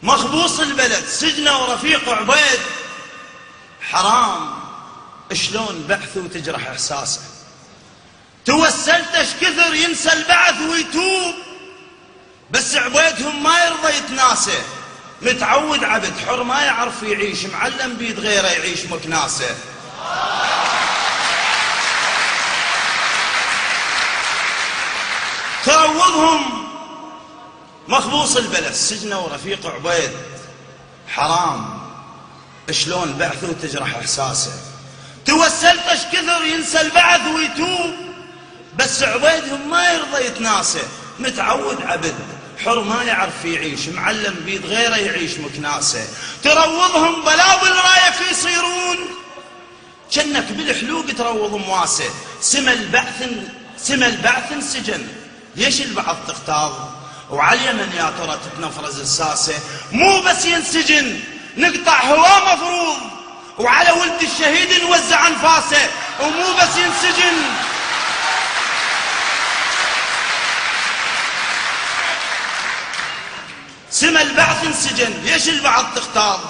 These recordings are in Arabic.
مخبوص البلد سجنه ورفيق عبيد حرام شلون بحث وتجرح احساسه. توسلت اش كثر ينسى البعث ويتوب، بس عبيدهم ما يرضى يتناسى. متعود عبد حر ما يعرف يعيش، معلم بيد غيره يعيش مكناسه. تروضهم مخبوص البلد سجنه ورفيق عبيد حرام شلون بعثه وتجرح احساسه. توسلت اش كثر ينسى البعث ويتوب، بس عبيدهم ما يرضى يتناسى. متعود عبد حر ما يعرف يعيش، معلم بيد غيره يعيش مكناسه. تروضهم بلاوي رايك يصيرون، جنك بالحلوق تروض مواسه. سما البعث انسجن، ليش البعض تغتاظ وعلى اليمن يا ترى تتنفرز الساسه. مو بس ينسجن نقطع هواه مفروض، وعلى ولد الشهيد نوزع انفاسه. ومو بس ينسجن سما البعث انسجن، ليش البعض تغتاظ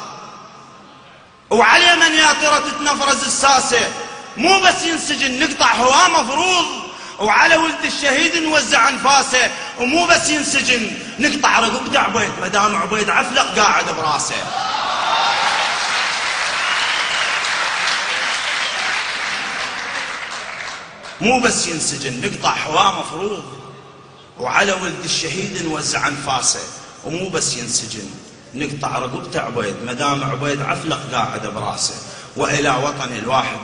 وعلى اليمن يا ترى تتنفرز الساسه. مو بس ينسجن نقطع هواه مفروض، وعلى ولد الشهيد نوزع انفاسه. ومو بس ينسجن نقطع رقبته عبيد، مدام عبيد عفلق قاعد براسه. مو بس ينسجن نقطع هواه مفروض، وعلى ولد الشهيد نوزع انفاسه. ومو بس ينسجن نقطع رقبته عبيد، مدام عبيد عفلق قاعد براسه. والى وطن الواحد